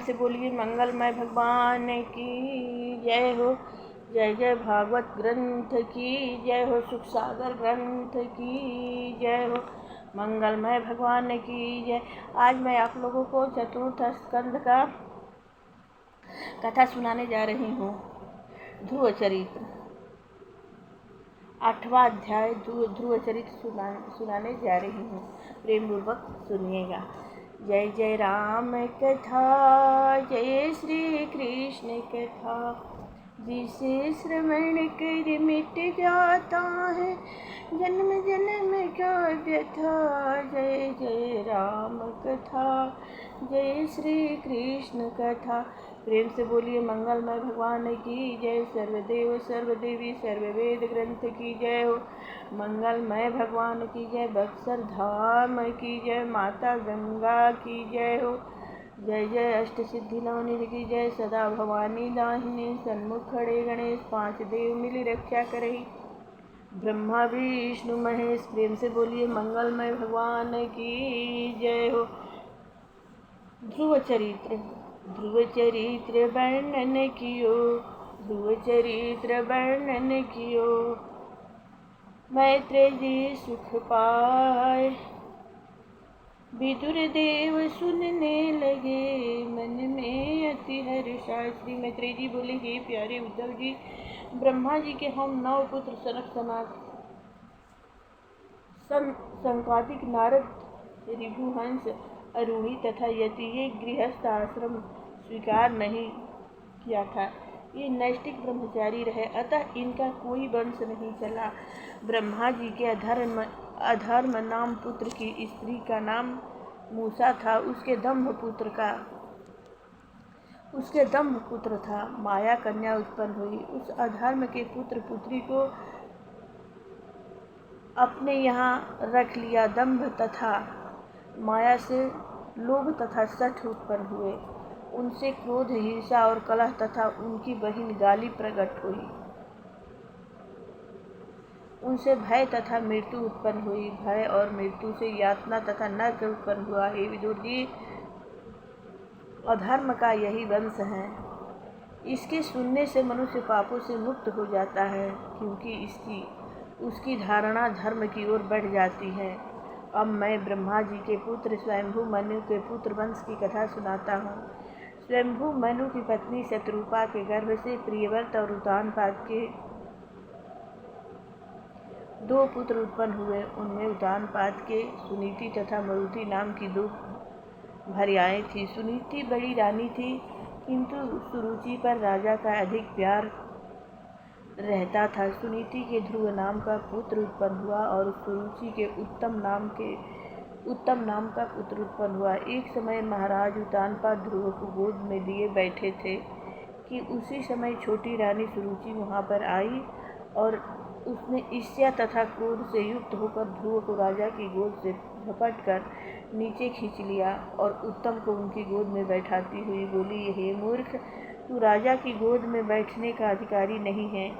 से बोलिए मंगलमय भगवान की जय हो। जय जय भागवत ग्रंथ की जय हो। सुख सागर ग्रंथ की जय हो। मंगलमय भगवान की जय। आज मैं आप लोगों को चतुर्थ स्कंद का कथा सुनाने जा रही हूँ। ध्रुव चरित्र 8वां अध्याय ध्रुव चरित्र सुनाने जा रही हूँ। प्रेम पूर्वक सुनिएगा। जय जय राम कथा, जय श्री कृष्ण कथा, जिसे श्रवण कर मिट जाता है जन्म जन्म का व्यथा। जय जय राम कथा, जय श्री कृष्ण कथा। प्रेम से बोलिए मंगलमय भगवान की जय। सर्वदेव सर्वदेवी सर्ववेद ग्रंथ की जय हो। मंगलमय भगवान की जय। बक्सर धाम की जय। माता गंगा की जय हो। जय जय अष्ट सिद्धि नवनिधि की जय। सदा भवानी दाहिनी सन्मुख खड़े गणेश, 5 देव मिली रक्षा करे, ब्रह्मा विष्णु महेश। प्रेम से बोलिए मंगलमय भगवान की जय हो। ध्रुव चरित्र वर्णन कियो, ध्रुव चरित्र वर्णन कियो। मैत्रेय जी सुख पाए, विदुर देव सुनने लगे, मन में अति हर्षा। श्री मैत्रेय जी बोले, हे प्यारे उद्धव जी, ब्रह्मा जी के हम 9 पुत्र सनक सनक संकादिक नारद, ऋभुहंस, अरुणी तथा यति ये गृहस्थ आश्रम स्वीकार नहीं किया था। ये नैष्टिक ब्रह्मचारी रहे, अतः इनका कोई वंश नहीं चला। ब्रह्मा जी के अधर्म नाम पुत्र की स्त्री का नाम मूसा था। उसके दम्भ पुत्र था। माया कन्या उत्पन्न हुई। उस अधर्म के पुत्र पुत्री को अपने यहाँ रख लिया। दम्भ तथा माया से लोभ तथा सठ उत्पन्न हुए। उनसे क्रोध, हिंसा और कलह तथा उनकी बहिन गाली प्रकट हुई। उनसे भय तथा मृत्यु उत्पन्न हुई। भय और मृत्यु से यातना तथा नरक उत्पन्न हुआ। हे विदुर जी, अधर्म का यही वंश है। इसके सुनने से मनुष्य पापों से मुक्त हो जाता है, क्योंकि उसकी धारणा धर्म की ओर बढ़ जाती है। अब मैं ब्रह्मा जी के पुत्र स्वयंभू मनु के पुत्र वंश की कथा सुनाता हूँ। स्वयंभू मनु की पत्नी शत्रुपा के गर्भ से प्रियव्रत और उतानपाद के 2 पुत्र उत्पन्न हुए। उनमें उतानपाद के सुनीति तथा मरुति नाम की 2 भार्याएं थीं। सुनीति बड़ी रानी थी, किंतु सुरुचि पर राजा का अधिक प्यार रहता था। सुनीति के ध्रुव नाम का पुत्र उत्पन्न हुआ और सुरुचि के उत्तम नाम का पुत्र उत्पन्न हुआ। एक समय महाराज उतानपाद ध्रुव को गोद में लिए बैठे थे कि उसी समय छोटी रानी सुरुचि वहां पर आई और उसने ईर्ष्या तथा क्रोध से युक्त होकर ध्रुव को राजा की गोद से झपट कर नीचे खींच लिया और उत्तम को उनकी गोद में बैठाती हुई बोली, हे मूर्ख, तू राजा की गोद में बैठने का अधिकारी नहीं है।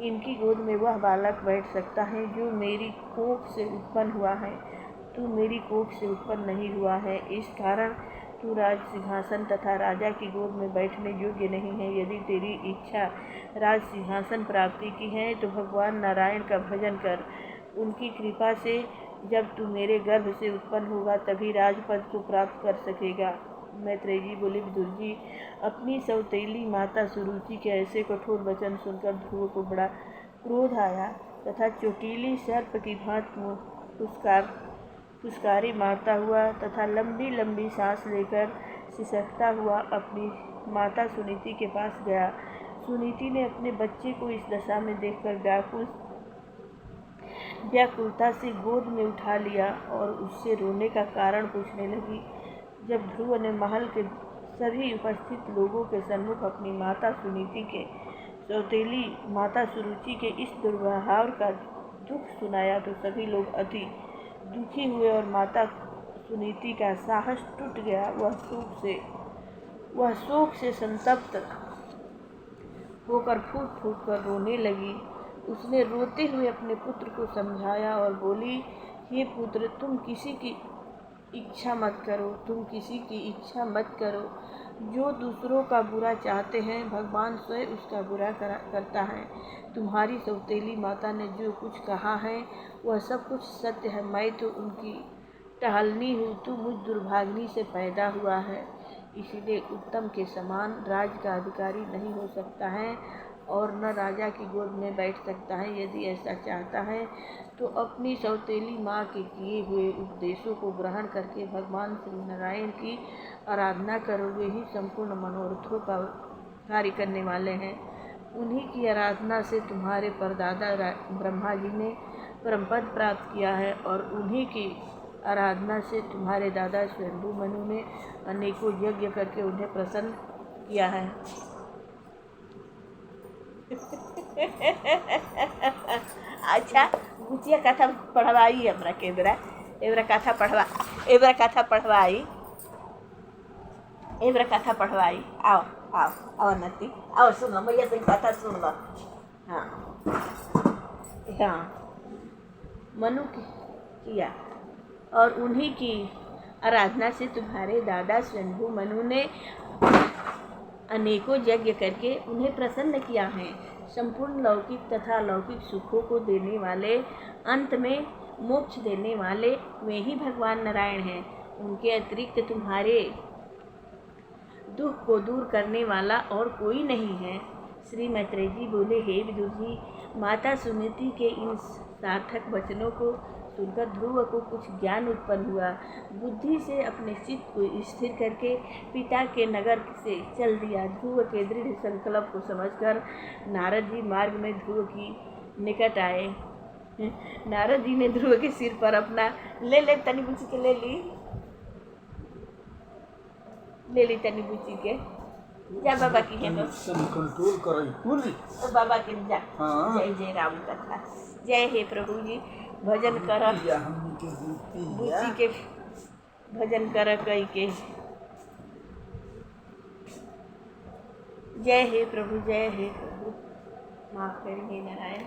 इनकी गोद में वह बालक बैठ सकता है जो मेरी कोख से उत्पन्न हुआ है। तू मेरी कोख से उत्पन्न नहीं हुआ है, इस कारण तू राज सिंहासन तथा राजा की गोद में बैठने योग्य नहीं है। यदि तेरी इच्छा राज सिंहासन प्राप्ति की है तो भगवान नारायण का भजन कर। उनकी कृपा से जब तू मेरे गर्भ से उत्पन्न होगा तभी राजपद को प्राप्त कर सकेगा। मैत्रेय जी बोले, विदुर जी, अपनी सौतेली माता सुरुचि के ऐसे कठोर वचन सुनकर ध्रुव को बड़ा क्रोध आया तथा चोटीली सर्प की भांति फुसकारी मारता हुआ तथा लंबी लंबी सांस लेकर सिसकता हुआ अपनी माता सुनीति के पास गया। सुनीति ने अपने बच्चे को इस दशा में देखकर व्याकुलता से गोद में उठा लिया और उससे रोने का कारण पूछने लगी। जब ध्रुव ने महल के सभी उपस्थित लोगों के सम्मुख अपनी माता सुनीति के सौतेली माता सुरुचि के इस दुर्व्यवहार का दुख सुनाया तो सभी लोग अति दुखी हुए और माता सुनीति का साहस टूट गया। वह शोक से संतप्त होकर फूट फूट कर रोने लगी। उसने रोते हुए अपने पुत्र को समझाया और बोली, हे पुत्र, तुम किसी की इच्छा मत करो। जो दूसरों का बुरा चाहते हैं भगवान स्वयं उसका बुरा करता है। तुम्हारी सौतेली माता ने जो कुछ कहा है वह सब कुछ सत्य है। मैं तो उनकी टहलनी हूँ, तू मुझ दुर्भाग्नि से पैदा हुआ है, इसलिए उत्तम के समान राज का अधिकारी नहीं हो सकता है और न राजा की गोद में बैठ सकता है। यदि ऐसा चाहता है तो अपनी सौतेली माँ के किए हुए उपदेशों को ग्रहण करके भगवान श्री नारायण की आराधना करो। वे ही संपूर्ण मनोरथों का कार्य करने वाले हैं। उन्हीं की आराधना से तुम्हारे परदादा ब्रह्मा जी ने परमपद प्राप्त किया है और उन्हीं की आराधना से तुम्हारे दादा स्वयंभू मनु ने अनेकों यज्ञ करके उन्हें प्रसन्न किया है। अच्छा बुचिया कथा पढ़वाई हमरा के एबरा कथा पढ़वाई आओ आओ आओ नती आओ सुन लो मैया से कथा सुन लो। हाँ हाँ मनु किया और उन्हीं की आराधना से तुम्हारे दादा स्वयंभू मनु ने अनेकों यज्ञ करके उन्हें प्रसन्न किया है। संपूर्ण लौकिक तथा अलौकिक सुखों को देने वाले, अंत में मोक्ष देने वाले वे ही भगवान नारायण हैं। उनके अतिरिक्त तुम्हारे दुख को दूर करने वाला और कोई नहीं है। श्री मैत्रेय जी बोले, हे विदुर जी, माता सुनीति के इन सार्थक वचनों को सुनकर ध्रुव को कुछ ज्ञान उत्पन्न हुआ। बुद्धि से अपने चित्त को स्थिर करके पिता के नगर से चल दिया। ध्रुव के दृढ़ संकल्प को समझकर नारद जी मार्ग में ध्रुव की निकट आए। नारद जी ने ध्रुव के सिर पर अपना ले तनी बुची के ले ली तनी बुची के जा बाबा की है कंट्रोल करें तो बाबा के जा। जय जय राम कथा। जय हे प्रभु जी भजन कर बुची के भजन कर कई के। जय हे प्रभु माफ करिए नारायण।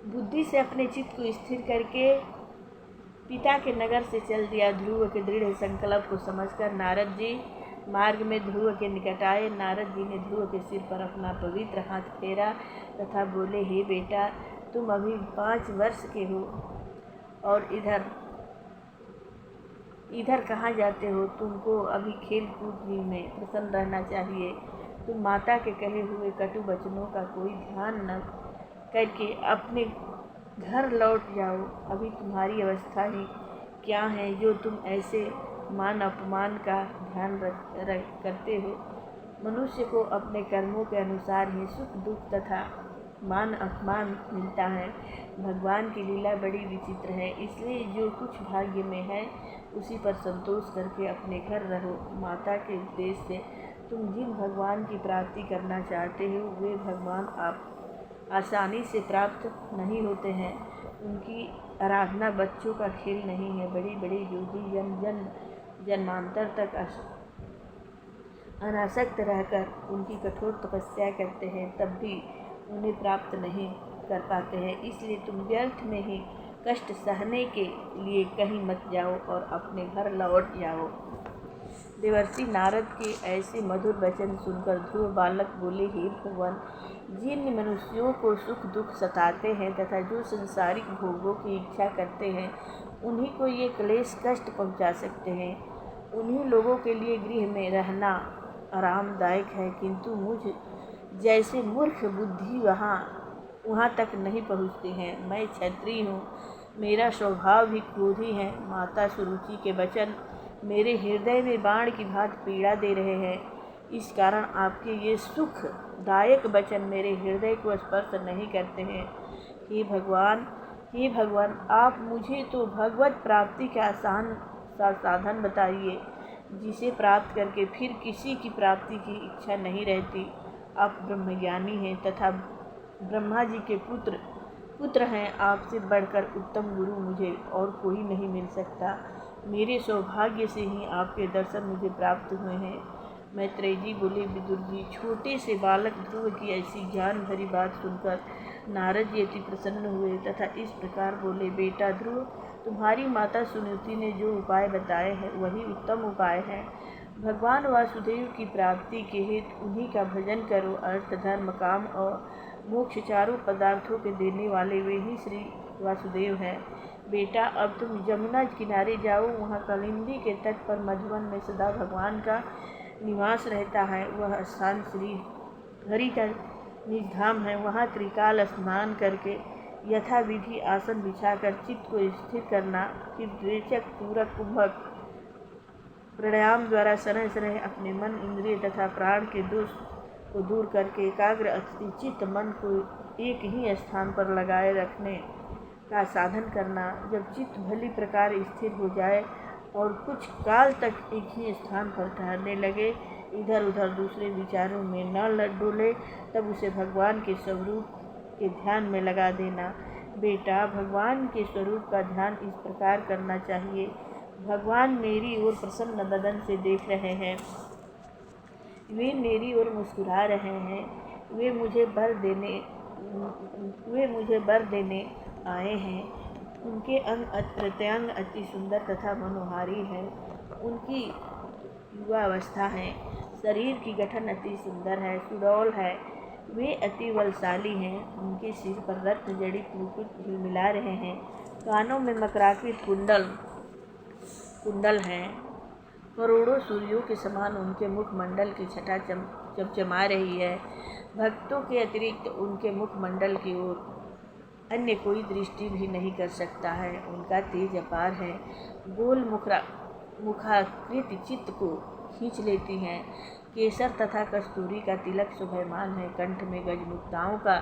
बुद्धि से अपने चित्त को स्थिर करके पिता के नगर से चल दिया। ध्रुव के दृढ़ संकल्प को समझकर नारद जी मार्ग में ध्रुव के निकट आए। नारद जी ने ध्रुव के सिर पर अपना पवित्र हाथ फेरा तथा बोले, हे बेटा, तुम अभी 5 वर्ष के हो और इधर कहाँ जाते हो? तुमको अभी खेल कूद में प्रसन्न रहना चाहिए। तुम माता के कहे हुए कटु वचनों का कोई ध्यान न करके अपने घर लौट जाओ। अभी तुम्हारी अवस्था ही क्या है जो तुम ऐसे मान अपमान का ध्यान करते हो? मनुष्य को अपने कर्मों के अनुसार ही सुख दुख तथा मान अपमान मिलता है। भगवान की लीला बड़ी विचित्र है, इसलिए जो कुछ भाग्य में है उसी पर संतोष करके अपने घर रहो। माता के उपदेश से तुम जिन भगवान की प्राप्ति करना चाहते हो वे भगवान आप आसानी से प्राप्त नहीं होते हैं। उनकी आराधना बच्चों का खेल नहीं है। बड़ी बड़ी योगी जन्मांतर तक अनासक्त रहकर उनकी कठोर तपस्या करते हैं, तब भी उन्हें प्राप्त नहीं कर पाते हैं। इसलिए तुम व्यर्थ में ही कष्ट सहने के लिए कहीं मत जाओ और अपने घर लौट जाओ। देवर्षि नारद के ऐसे मधुर वचन सुनकर ध्रुव बालक बोले, हे भगवान, जिन मनुष्यों को सुख दुख सताते हैं तथा जो संसारिक भोगों की इच्छा करते हैं उन्हीं को ये क्लेश कष्ट पहुंचा सकते हैं। उन्हीं लोगों के लिए गृह में रहना आरामदायक है, किंतु मुझ जैसे मूर्ख बुद्धि वहाँ तक नहीं पहुँचती हैं। मैं क्षत्रिय हूँ, मेरा स्वभाव भी क्रोधी है। माता सुरुचि के वचन मेरे हृदय में बाण की भांति पीड़ा दे रहे हैं। इस कारण आपके ये सुखदायक वचन मेरे हृदय को स्पर्श नहीं करते हैं। हे भगवान, आप मुझे तो भगवत प्राप्ति का आसान सा साधन बताइए, जिसे प्राप्त करके फिर किसी की प्राप्ति की इच्छा नहीं रहती। आप ब्रह्मज्ञानी हैं तथा ब्रह्मा जी के पुत्र हैं। आपसे बढ़कर उत्तम गुरु मुझे और कोई नहीं मिल सकता। मेरे सौभाग्य से ही आपके दर्शन मुझे प्राप्त हुए हैं। मैत्रेय जी बोले, विदुर जी, छोटे से बालक ध्रुव की ऐसी ज्ञान भरी बात सुनकर नारद जी अति प्रसन्न हुए तथा इस प्रकार बोले, बेटा ध्रुव, तुम्हारी माता सुनीति ने जो उपाय बताए हैं वही उत्तम उपाय है। भगवान वासुदेव की प्राप्ति के हेतु उन्हीं का भजन करो। अर्थ, धर्म, काम और मोक्ष चारों पदार्थों के देने वाले वे ही श्री वासुदेव हैं। बेटा, अब तुम यमुना किनारे जाओ। वहाँ कलिंदी के तट पर मधुवन में सदा भगवान का निवास रहता है। वह स्थान श्री हरि का निज धाम है। वहाँ त्रिकाल स्नान करके यथा विधि आसन बिछाकर चित्त को स्थिर करना। फिर द्वेचक, पूरक, कुंभक प्राणायाम द्वारा शरह शरह अपने मन, इंद्रिय तथा प्राण के दोष को दूर करके एकाग्र अति चित्त मन को एक ही स्थान पर लगाए रखने का साधन करना। जब चित्त भली प्रकार स्थिर हो जाए और कुछ काल तक एक ही स्थान पर ठहरने लगे, इधर उधर दूसरे विचारों में न डोले, तब उसे भगवान के स्वरूप के ध्यान में लगा देना। बेटा, भगवान के स्वरूप का ध्यान इस प्रकार करना चाहिए। भगवान मेरी ओर प्रसन्न बदन से देख रहे हैं। वे मेरी ओर मुस्कुरा रहे हैं। वे मुझे बर देने आए हैं। उनके अंग प्रत्यंग अति सुंदर तथा मनोहारी है। उनकी युवावस्था है। शरीर की गठन अति सुंदर है, सुडौल है। वे अति बलशाली हैं। उनके सिर पर रत्न जड़ित मुकुट झिलमिला रहे हैं। कानों में मकराकृत कुंडल हैं। करोड़ों सूर्यों के समान उनके मुखमंडल की छटा चमचमा रही है। भक्तों के अतिरिक्त उनके मुखमंडल की ओर अन्य कोई दृष्टि भी नहीं कर सकता है। उनका तेज अपार है। गोल मुखाकृति चित्त को खींच लेती हैं। केसर तथा कस्तूरी का तिलक शोभायमान है। कंठ में गजमुक्ताओं का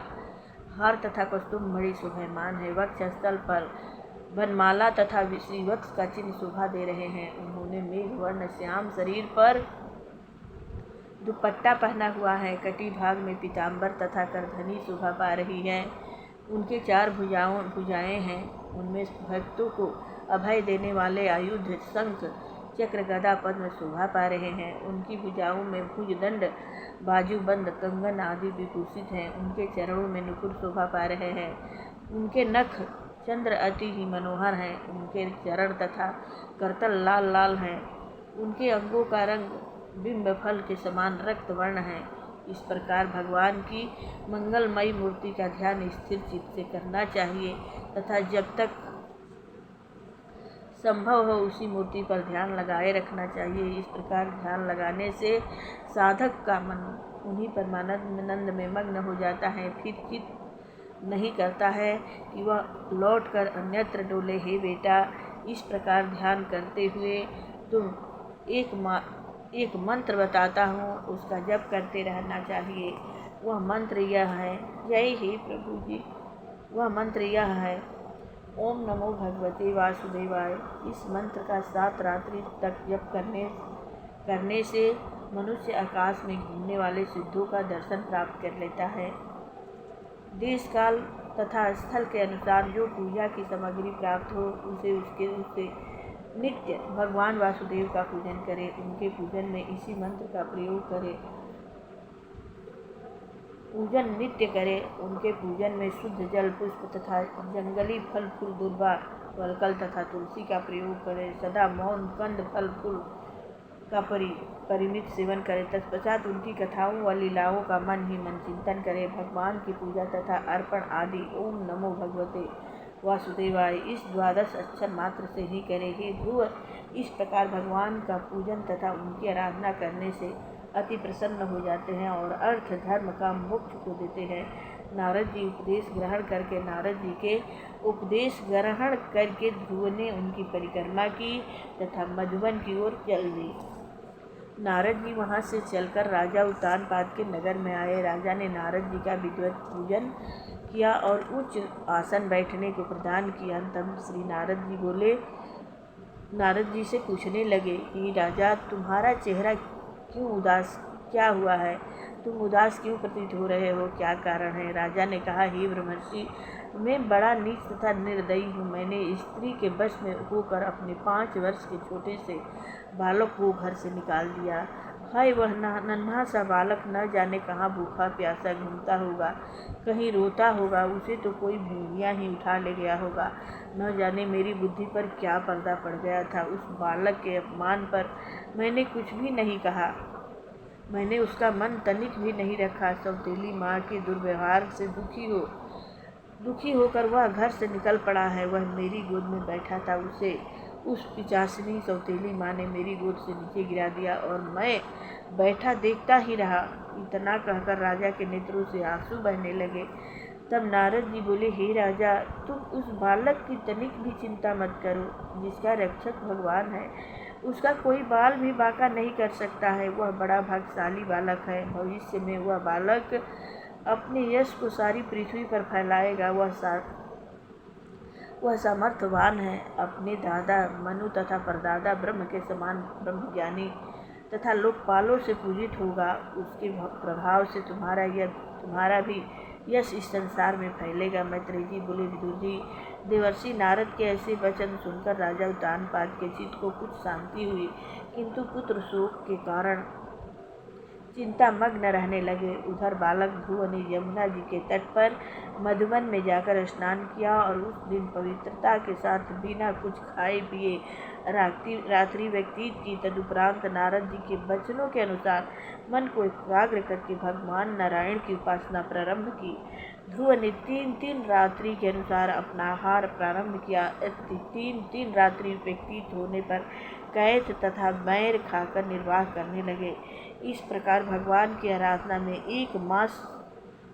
हार तथा कौस्तुभ मणि शोभायमान है। वक्षस्थल पर वनमाला तथा श्रीवत्स का चिन्ह शोभा दे रहे हैं। उन्होंने मेघवर्ण श्याम शरीर पर दुपट्टा पहना हुआ है। कटी भाग में पीताम्बर तथा करधनी शोभा पा रही है। उनके 4 भुजाएं हैं। उनमें भक्तों को अभय देने वाले आयुध शंख, चक्र, गदा, पद्म शोभा पा रहे हैं। उनकी भुजाओं में भुजदंड, बाजूबंद, कंगन आदि विभूषित हैं। उनके चरणों में नुपुर शोभा पा रहे हैं। उनके नख चंद्र अति ही मनोहर हैं। उनके चरण तथा करतल लाल लाल हैं। उनके अंगों का रंग बिंब फल के समान रक्त वर्ण है। इस प्रकार भगवान की मंगलमयी मूर्ति का ध्यान स्थिर चित्त से करना चाहिए तथा जब तक संभव हो उसी मूर्ति पर ध्यान लगाए रखना चाहिए। इस प्रकार ध्यान लगाने से साधक का मन उन्हीं परमानंद में मग्न हो जाता है। फिर चित्त नहीं करता है कि वह लौटकर अन्यत्र डोले। हे बेटा, इस प्रकार ध्यान करते हुए तुम एक मंत्र बताता हूँ, उसका जप करते रहना चाहिए। वह मंत्र यह है। जय हे प्रभु जी। वह मंत्र यह है, ओम नमो भगवते वासुदेवाय। इस मंत्र का 7 रात्रि तक जप करने से मनुष्य आकाश में घूमने वाले सिद्धों का दर्शन प्राप्त कर लेता है। देश काल तथा स्थल के अनुसार जो पूजा की सामग्री प्राप्त हो उससे नित्य भगवान वासुदेव का पूजन करें। उनके पूजन में इसी मंत्र का प्रयोग करें। पूजन नित्य करें। उनके पूजन में शुद्ध जल, पुष्प तथा जंगली फल फूल, दुर्वा, वलकल तथा तुलसी का प्रयोग करें। सदा मौन, कंद, फल फूल का परिमित सेवन करें। तत्पश्चात उनकी कथाओं व लीलाओं का मन ही मन चिंतन करें। भगवान की पूजा तथा अर्पण आदि ओम नमो भगवते वासुदेवाय इस 12 अक्षर मात्र से ही करें। हे ध्रुव, इस प्रकार भगवान का पूजन तथा उनकी आराधना करने से अति प्रसन्न हो जाते हैं और अर्थ, धर्म, काम, मोक्ष को देते हैं। नारद जी के उपदेश ग्रहण करके ध्रुव ने उनकी परिक्रमा की तथा मधुबन की ओर चल दी। नारद जी वहाँ से चलकर राजा उत्तानपाद के नगर में आए। राजा ने नारद जी का विधिवत पूजन किया और उच्च आसन बैठने को प्रदान किया। तब श्री नारद जी से पूछने लगे कि राजा, तुम्हारा चेहरा क्यों उदास, क्या हुआ है? तुम उदास क्यों प्रतीत हो रहे हो? क्या कारण है? राजा ने कहा, हे ब्रह्मर्षि, मैं बड़ा नीच तथा निर्दयी हूँ। मैंने स्त्री के वश में होकर अपने 5 वर्ष के छोटे से बालक को घर से निकाल दिया। हाय वह नन्हा सा बालक न जाने कहाँ भूखा प्यासा घूमता होगा, कहीं रोता होगा, उसे तो कोई भेड़िया ही उठा ले गया होगा। न जाने मेरी बुद्धि पर क्या पर्दा पड़ गया था। उस बालक के अपमान पर मैंने कुछ भी नहीं कहा, मैंने उसका मन तनिक भी नहीं रखा। सौतेली माँ के दुर्व्यवहार से दुखी होकर वह घर से निकल पड़ा है। वह मेरी गोद में बैठा था, उसे उस पिचासिनी सौतेली माँ ने मेरी गोद से नीचे गिरा दिया और मैं बैठा देखता ही रहा। इतना कहकर राजा के नेत्रों से आंसू बहने लगे। तब नारद जी बोले, हे राजा, तुम उस बालक की तनिक भी चिंता मत करो, जिसका रक्षक भगवान है उसका कोई बाल भी बांका नहीं कर सकता है। वह बड़ा भाग्यशाली बालक है। भविष्य में वह बालक अपने यश को सारी पृथ्वी पर फैलाएगा। वह सामर्थ्यवान है। अपने दादा मनु तथा परदादा ब्रह्म के समान ब्रह्मज्ञानी तथा लोकपालों से पूजित होगा। उसके प्रभाव से तुम्हारा भी यश इस संसार में फैलेगा। मैत्रेय जी बोले, विदुर जी, देवर्षि नारद के ऐसे वचन सुनकर राजा उत्तानपाद के चित्त को कुछ शांति हुई, किंतु पुत्र शोक के कारण चिंता मग्न रहने लगे। उधर बालक ध्रुव ने यमुना जी के तट पर मधुवन में जाकर स्नान किया और उस दिन पवित्रता के साथ बिना कुछ खाए पिए रात्रि व्यतीत की। तदुपरांत नारद जी के वचनों के अनुसार मन को एकाग्र करके भगवान नारायण की उपासना प्रारंभ की। ध्रुव ने 3 रात्रि के अनुसार अपना आहार प्रारंभ किया। 3 रात्रि व्यतीत होने पर कैथ तथा बैर खाकर निर्वाह करने लगे। इस प्रकार भगवान की आराधना में 1 मास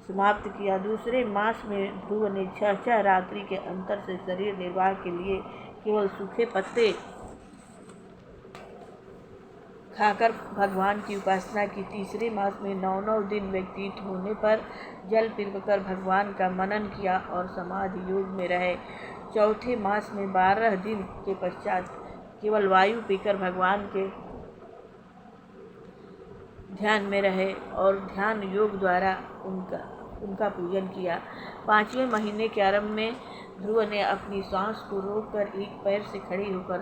समाप्त किया। दूसरे मास में ध्रुव ने 6 रात्रि के अंतर से शरीर निर्वाह के लिए केवल सूखे पत्ते खाकर भगवान की उपासना की। तीसरे मास में 9 दिन व्यतीत होने पर जल पीकर भगवान का मनन किया और समाधि योग में रहे। चौथे मास में 12 दिन के पश्चात केवल वायु पीकर भगवान के ध्यान में रहे और ध्यान योग द्वारा उनका पूजन किया। 5वें महीने के आरंभ में ध्रुव ने अपनी सांस को रोककर एक पैर से खड़े होकर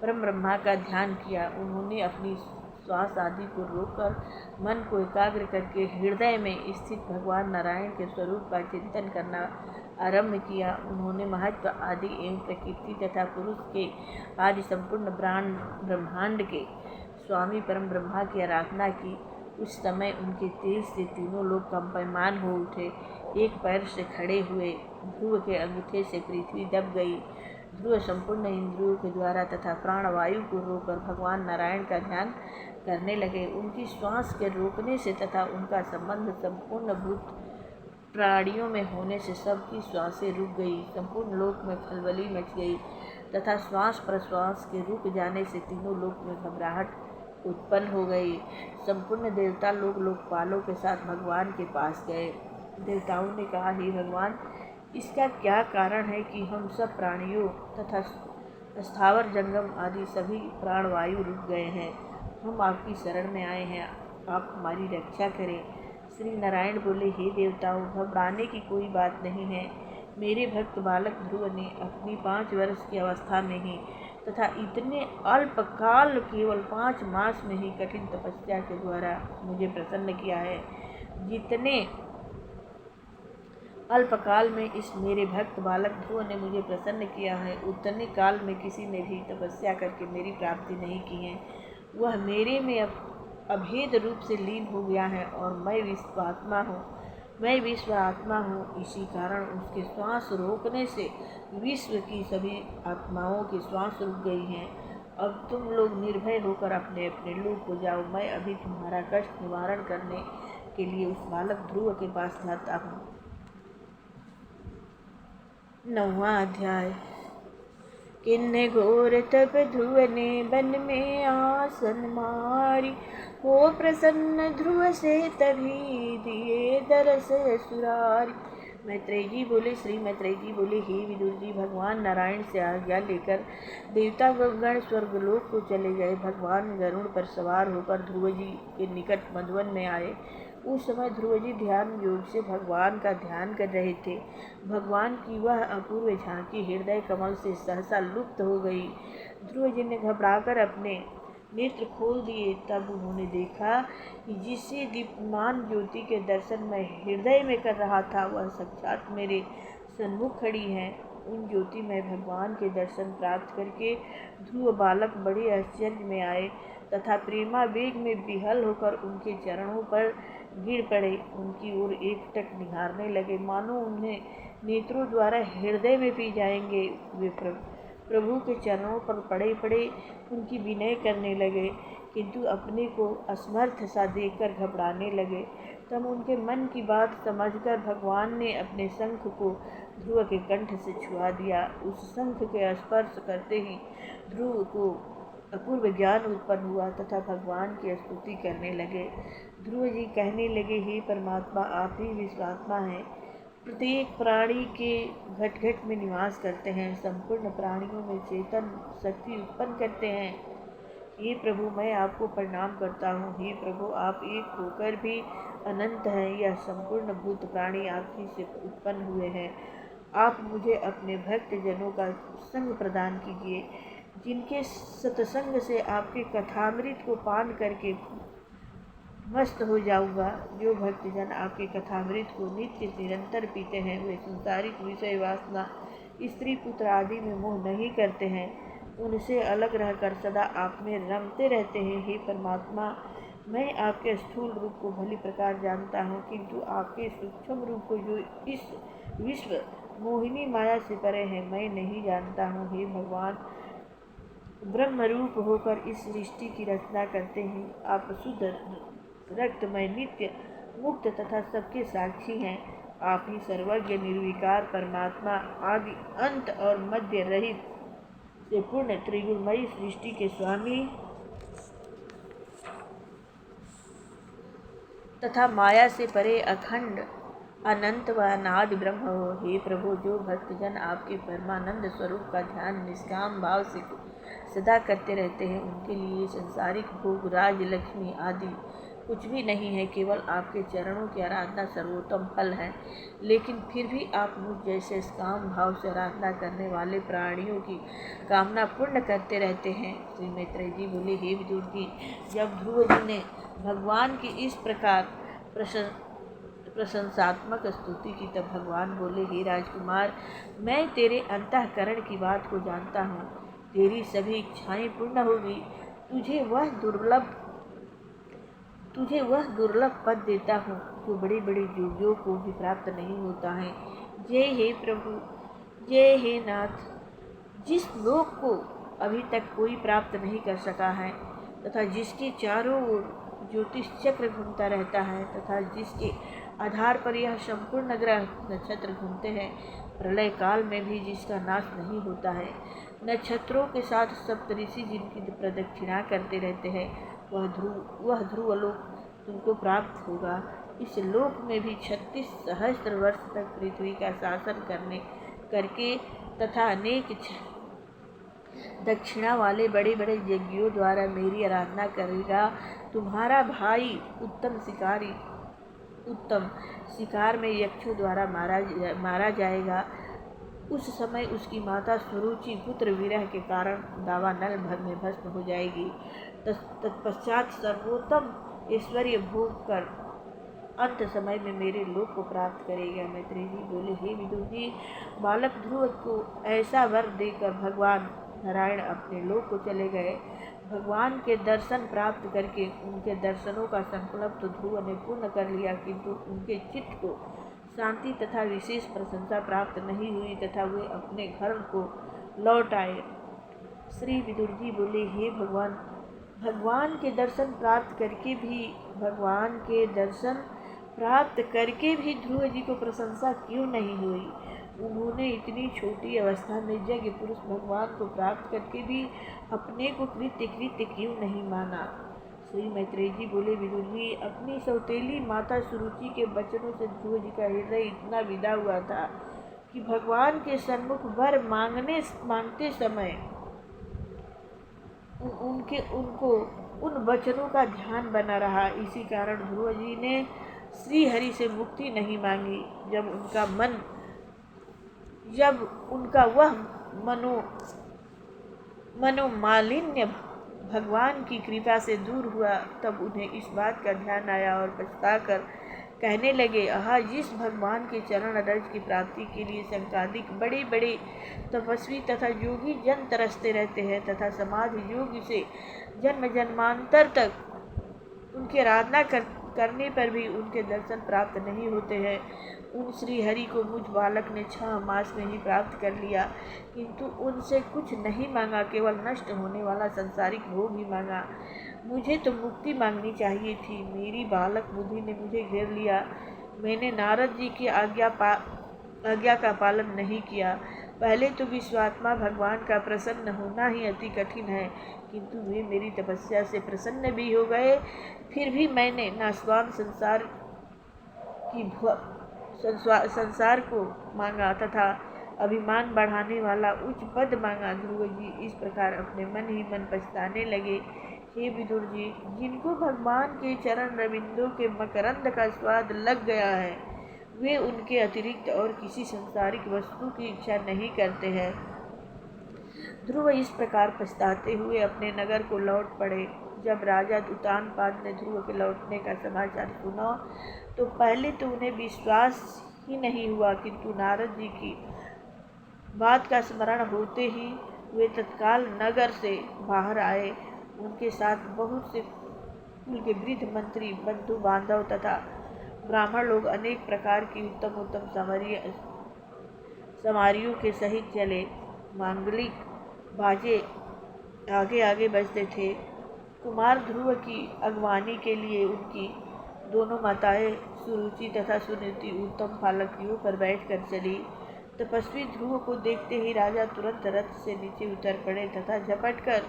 परम ब्रह्मा का ध्यान किया। उन्होंने अपनी श्वास आदि को रोककर मन को एकाग्र करके हृदय में स्थित भगवान नारायण के स्वरूप का चिंतन करना आरंभ किया। उन्होंने महत्व आदि एवं प्रकृति तथा पुरुष के आदि संपूर्ण ब्रह्मांड के स्वामी परम ब्रह्मा की आराधना की। उस समय उनके तेज से तीनों लोग कंपमान हो उठे। एक पैर से खड़े हुए ध्रुव के अंगूठे से पृथ्वी दब गई। ध्रुव संपूर्ण इंद्रियों के द्वारा तथा प्राणवायु को रोककर भगवान नारायण का ध्यान करने लगे। उनकी श्वास के रोकने से तथा उनका संबंध संपूर्ण भूत प्राणियों में होने से सबकी श्वासें रुक गई। संपूर्ण लोक में खलबली मच गई तथा श्वास प्रश्वास के रुक जाने से तीनों लोक में घबराहट उत्पन्न हो गई। संपूर्ण देवता लोग लोकपालों के साथ भगवान के पास गए। देवताओं ने कहा, हे भगवान, इसका क्या कारण है कि हम सब प्राणियों तथा स्थावर जंगम आदि सभी प्राणवायु रुक गए हैं। हम आपकी शरण में आए हैं, आप हमारी रक्षा करें। श्री नारायण बोले, हे देवताओं, घबराने की कोई बात नहीं है। मेरे भक्त बालक ध्रुव ने अपनी 5 वर्ष की अवस्था में ही तथा इतने अल्पकाल केवल 5 मास में ही कठिन तपस्या के द्वारा मुझे प्रसन्न किया है। जितने अल्पकाल में इस मेरे भक्त बालक ध्रुव ने मुझे प्रसन्न किया है, उतने काल में किसी ने भी तपस्या करके मेरी प्राप्ति नहीं की है। वह मेरे में अभेद रूप से लीन हो गया है और मैं विश्व आत्मा हूँ। इसी कारण उसके श्वास रोकने से विश्व की सभी आत्माओं की श्वास रुक गई हैं। अब तुम लोग निर्भय होकर अपने अपने लोक को जाओ। मैं अभी तुम्हारा कष्ट निवारण करने के लिए उस बालक ध्रुव के पास जाता हूँ। 9वां अध्याय। किन्ने घोर तप ध्रुव ने बन में आसन मारी, हो प्रसन्न ध्रुव से तभी दिए दरस सुरारी। मैत्रेय जी बोले, श्री मैत्रेय जी बोले, हे विदुर जी, भगवान नारायण से आज्ञा लेकर देवता गण स्वर्गलोक को चले गए। भगवान गरुड़ पर सवार होकर ध्रुव जी के निकट मधुवन में आए। उस समय ध्रुव जी ध्यान योग से भगवान का ध्यान कर रहे थे। भगवान की वह अपूर्व झांकी हृदय कमल से सहसा लुप्त हो गई। ध्रुव जी ने घबराकर अपने नेत्र खोल दिए तब उन्होंने देखा कि जिससे दीप्यमान ज्योति के दर्शन मैं हृदय में कर रहा था वह साक्षात मेरे सन्मुख खड़ी है। उन ज्योति में भगवान के दर्शन प्राप्त करके ध्रुव बालक बड़े आश्चर्य में आए तथा प्रेमावेग में विहल होकर उनके चरणों पर गिर पड़े। उनकी ओर एकटक निहारने लगे, मानो उन्हें नेत्रों द्वारा हृदय में पी जाएंगे। वे प्रभु के चरणों पर पड़े पड़े उनकी विनय करने लगे, किंतु अपने को असमर्थ सा देखकर घबराने लगे। तब उनके मन की बात समझकर भगवान ने अपने शंख को ध्रुव के कंठ से छुआ दिया। उस शंख के स्पर्श करते ही ध्रुव को अपूर्व ज्ञान उत्पन्न हुआ तथा भगवान की स्तुति करने लगे। ध्रुव जी कहने लगे, हे परमात्मा, आप ही विश्वात्मा हैं, प्रत्येक प्राणी के घट घट में निवास करते हैं, संपूर्ण प्राणियों में चेतन शक्ति उत्पन्न करते हैं। हे प्रभु, मैं आपको प्रणाम करता हूँ। हे प्रभु, आप एक होकर भी अनंत हैं। यह संपूर्ण भूत प्राणी आप ही से उत्पन्न हुए हैं। आप मुझे अपने भक्त जनों का संग प्रदान कीजिए, जिनके सत्संग से आपके कथामृत को पान करके मस्त हो जाऊंगा। जो भक्तजन आपके कथामृत को नित्य निरंतर पीते हैं, वे संसारिक विषय वासना, स्त्री पुत्र आदि में मोह नहीं करते हैं, उनसे अलग रहकर सदा आप में रमते रहते हैं। हे परमात्मा, मैं आपके स्थूल रूप को भली प्रकार जानता हूँ, किंतु आपके सूक्ष्म रूप को, जो इस विश्व मोहिनी माया से परे है, मैं नहीं जानता हूँ। हे भगवान, ब्रह्म रूप होकर इस सृष्टि की रचना करते हैं। आप शुद्ध रक्तमय, नित्य मुक्त तथा सबके साक्षी हैं। आप ही सर्वज्ञ, निर्विकार परमात्मा, आदि अंत और मध्य रहित से पूर्ण त्रिगुणमयी सृष्टि के स्वामी तथा माया से परे अखंड अनंत व अनादि ब्रह्म हो। हे प्रभु, जो भक्तजन आपके परमानंद स्वरूप का ध्यान निष्काम भाव से सदा करते रहते हैं, उनके लिए संसारिक भोग, राज, लक्ष्मी आदि कुछ भी नहीं है, केवल आपके चरणों की आराधना सर्वोत्तम फल है। लेकिन फिर भी आप मुझ जैसे काम भाव से आराधना करने वाले प्राणियों की कामना पूर्ण करते रहते हैं। श्री मैत्रेय जी बोले, हे विदुर जी, जब ध्रुव जी ने भगवान की इस प्रकार प्रशंसात्मक स्तुति की तब भगवान बोले, हे राजकुमार, मैं तेरे अंतःकरण की बात को जानता हूँ। तेरी सभी इच्छाएं पूर्ण होगी। तुझे वह दुर्लभ पद देता हूँ जो बड़ी बड़ी योगियों को भी प्राप्त नहीं होता है। जय हे प्रभु, जय हे नाथ। जिस लोक को अभी तक कोई प्राप्त नहीं कर सका है तथा जिसके चारों ओर ज्योतिष चक्र घूमता रहता है तथा जिसके आधार पर यह संपूर्ण ग्रह नक्षत्र घूमते हैं, प्रलय काल में भी जिसका नाश नहीं होता है, नक्षत्रों के साथ सप्तऋषि जिनकी प्रदक्षिणा करते रहते हैं, वह ध्रुव लोक तुमको प्राप्त होगा। इस लोक में भी 36 सहस्त्र वर्ष तक पृथ्वी का शासन करके तथा अनेक दक्षिणा वाले बड़े बड़े यज्ञों द्वारा मेरी आराधना करेगा। तुम्हारा भाई उत्तम शिकार में यक्षों द्वारा मारा जाएगा। उस समय उसकी माता सुरुचि पुत्र विरह के कारण दावानल में भस्म हो जाएगी। तत्पश्चात सर्वोत्तम ऐश्वर्य भोग कर अंत समय में मेरे लोक को प्राप्त करेगा। मैत्रेय जी बोले, हे विदुर जी, बालक ध्रुव को ऐसा वर देकर भगवान नारायण अपने लोक को चले गए। भगवान के दर्शन प्राप्त करके उनके दर्शनों का संकल्प तो ध्रुव ने पूर्ण कर लिया, किंतु उनके चित्त को शांति तथा विशेष प्रशंसा प्राप्त नहीं हुई तथा वे अपने घर को लौट आए। श्री विदुर जी बोले, हे भगवान, भगवान के दर्शन प्राप्त करके भी ध्रुव जी को प्रशंसा क्यों नहीं हुई? उन्होंने इतनी छोटी अवस्था में यज्ञ पुरुष भगवान को प्राप्त करके भी अपने को कृत्य क्यों नहीं माना? श्री मैत्रेय जी बोले, विदुर जी, अपनी सौतेली माता सुरुचि के वचनों से ध्रुव जी का हृदय इतना विदा हुआ था कि भगवान के सन्मुख वर मांगते समय उनको उन वचनों का ध्यान बना रहा। इसी कारण ध्रुव जी ने श्री हरि से मुक्ति नहीं मांगी। जब उनका वह मनोमालिन्य भगवान की कृपा से दूर हुआ, तब उन्हें इस बात का ध्यान आया और पछताकर कहने लगे, आहा, जिस भगवान के चरण रज की प्राप्ति के लिए शंकादिक बड़े बड़े तपस्वी तथा योगी जन तरसते रहते हैं तथा समाधि योग से जन्म जन्मांतर तक उनकी आराधना करने पर भी उनके दर्शन प्राप्त नहीं होते हैं, उन श्री हरि को मुझ बालक ने 6 मास में ही प्राप्त कर लिया, किंतु उनसे कुछ नहीं मांगा, केवल नष्ट होने वाला संसारिक भोग ही मांगा। मुझे तो मुक्ति मांगनी चाहिए थी, मेरी बालक बुद्धि ने मुझे घेर लिया। मैंने नारद जी की आज्ञा का पालन नहीं किया। पहले तो विश्वात्मा भगवान का प्रसन्न होना ही अति कठिन है, किंतु वे मेरी तपस्या से प्रसन्न भी हो गए। फिर भी मैंने नाशवान संसार को मांगा तथा अभिमान बढ़ाने वाला उच्च पद मांगा। ध्रुव जी इस प्रकार अपने मन ही मन पछताने लगे। हे विदुर जी, जिनको भगवान के चरण रविंदों के मकरंद का स्वाद लग गया है, वे उनके अतिरिक्त और किसी संसारिक वस्तु की इच्छा नहीं करते हैं। ध्रुव इस प्रकार पछताते हुए अपने नगर को लौट पड़े। जब राजा उत्तानपाद ने ध्रुव के लौटने का समाचार सुना तो पहले तो उन्हें विश्वास ही नहीं हुआ, किंतु नारद जी की बात का स्मरण होते ही वे तत्काल नगर से बाहर आए। उनके साथ बहुत से कुल के वृद्ध मंत्री, बंधु बांधव तथा ब्राह्मण लोग अनेक प्रकार की उत्तम उत्तम समारियों के सहित चले। मांगलिक बाजे आगे आगे बजते थे। कुमार ध्रुव की अगवानी के लिए उनकी दोनों माताएं सुरुचि तथा सुनीति उत्तम पालकियों पर बैठकर चली। तपस्वी ध्रुव को देखते ही राजा तुरंत रथ से नीचे उतर पड़े तथा झपटकर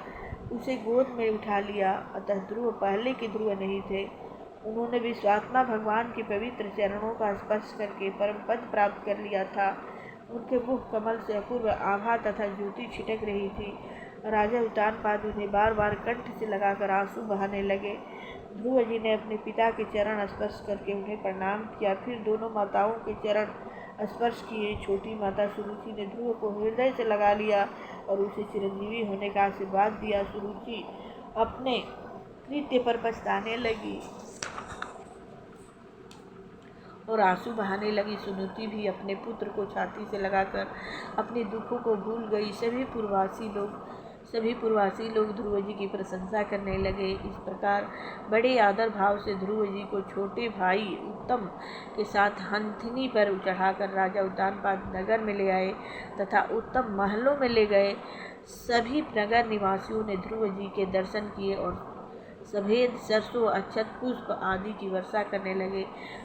उसे गोद में उठा लिया। अतः ध्रुव पहले के ध्रुव नहीं थे। उन्होंने विश्वात्मा भगवान के पवित्र चरणों का स्पर्श करके परम पद प्राप्त कर लिया था। उनके मुख कमल से अपूर्व आभा तथा ज्योति छिटक रही थी। राजा उत्तानपाद उन्हें बार बार कंठ से लगाकर आंसू बहाने लगे। ध्रुव जी ने अपने पिता के चरण स्पर्श करके उन्हें प्रणाम किया, फिर दोनों माताओं के चरण स्पर्श किए। छोटी माता सुरुचि ने ध्रुव को हृदय से लगा लिया और उसे चिरंजीवी होने का आशीर्वाद दिया। सुरुचि अपने कृत्य पर पछताने लगी और आंसू बहाने लगी। सुनीति भी अपने पुत्र को छाती से लगाकर अपने दुखों को भूल गई। सभी पूर्ववासी लोग ध्रुव जी की प्रशंसा करने लगे। इस प्रकार बड़े आदर भाव से ध्रुव जी को छोटे भाई उत्तम के साथ हंथिनी पर चढ़ाकर राजा उत्तानपाद नगर में ले आए तथा उत्तम महलों में ले गए। सभी नगर निवासियों ने ध्रुव जी के दर्शन किए और सफेद सरसों, अक्षत, पुष्प आदि की वर्षा करने लगे।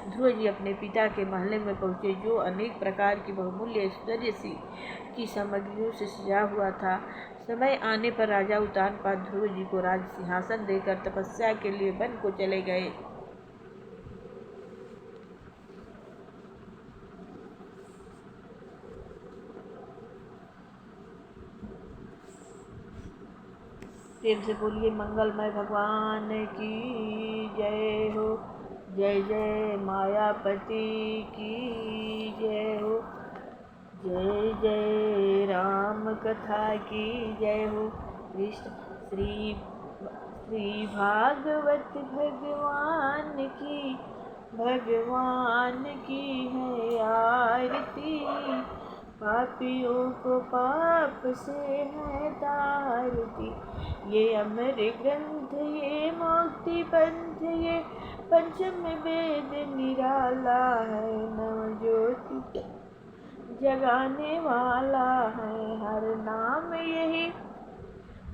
ध्रुव जी अपने पिता के महल में पहुँचे, जो अनेक प्रकार की बहुमूल्य ऐश्वर्य की सामग्रियों से सजा हुआ था। समय आने पर राजा उत्तानपाद ध्रुव जी को राज सिंहासन देकर तपस्या के लिए वन को चले गए। प्रेम से बोलिए मंगलमय भगवान की जय हो। जय जय मायापति की जय हो। जय जय राम कथा की जय हो। कृष्ण श्री भागवत भगवान की है आरती। पापियों को पाप से है तारती। ये अमर ग्रंथ, ये मुक्ति पंथ, ये पंचम वेद निराला है। नव ज्योति जगाने वाला है। हर नाम यही,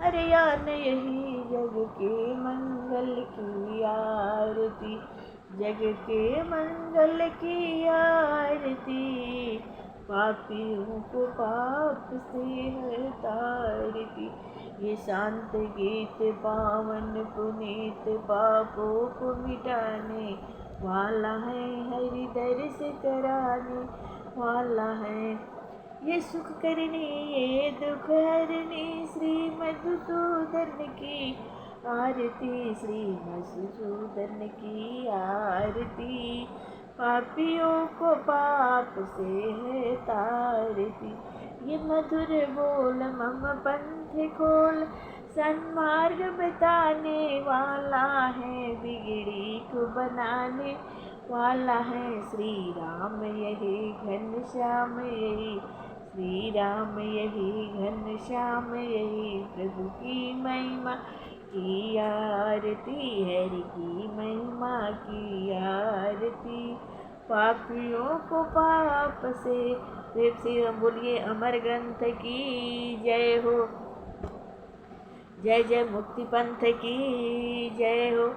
हर यान यही, जग के मंगल की आरती। जग के मंगल की आरती। पापियों को पाप से है तारती। ये शांत गीत पावन पुनीत, पापों को मिटाने वाला है। हरि दर्श कराने वाला है। ये सुख करने, ये दुख हरने, श्री मधुसूदन की आरती। श्री मधुसूदन की आरती। पापियों को पाप से है तारती। ये मधुर बोल मम पंथ खोल, सन्मार्ग बताने वाला है, बिगड़ी को बनाने वाला है। श्री राम यही घनश्याम यही, श्री राम यही घनश्याम यही, प्रभु की महिमा की आरती, हरि की महिमा की आरती। पापियों को पाप से, प्रेम से बोलिए अमर ग्रंथ की जय हो। जय जय मुक्ति पंथ की जय हो,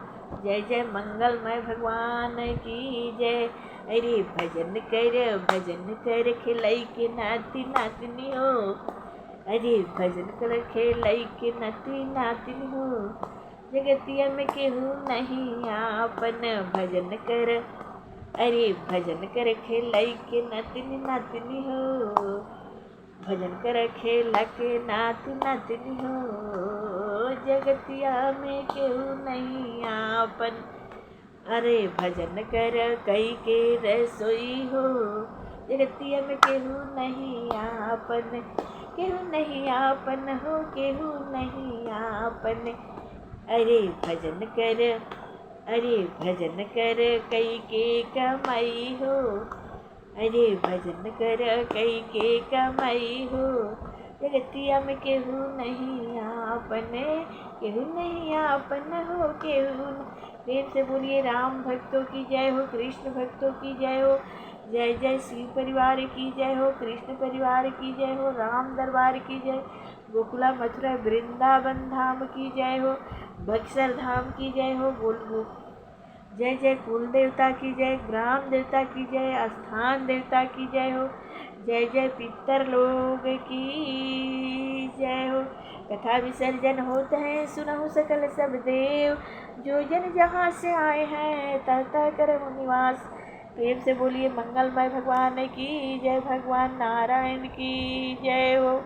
जय जय मंगलमय भगवान की जय। अरे भजन कर खिलाई के नाती नातनी हो, अरे भजन कर खिलाई के नाती नातनी हो। जगतिया में केहू नहीं आपन, भजन कर, अरे भजन कर खिलाई के नातनी नातनी हो, भजन कर खेला के नाती नातनी हो। जगतिया में केहू नहीं आपन, अरे भजन कर कई के रसोई हो। जगतिया में केहू नहीं आपन, केहू नहीं आपन हो, केहू नहीं आपन। अरे भजन कर, अरे भजन कर कई के कमाई हो, अरे भजन कर कई के कमाई हो। जगतिया में केहू नहीं आपन, केहू नहीं आपन हो, केहू। प्रेम से बोलिए राम भक्तों की जय हो, कृष्ण भक्तों की जय हो। जय जय शिव परिवार की जय हो, कृष्ण परिवार की जय हो, राम दरबार की जय, गोकुला मथुरा वृंदावन धाम की जय हो, बक्सर धाम की जय हो। बोल जय जय कुल देवता की जय, ग्राम देवता की जय, स्थान देवता की जय हो। जय जय पितर लोग की जय हो। कथा विसर्जन होते हैं सुनहु सकल सब देव, जो जन जहाँ से आए हैं तह करम निवास। प्रेम से बोलिए मंगलमय भगवान की जय, भगवान नारायण की जय हो।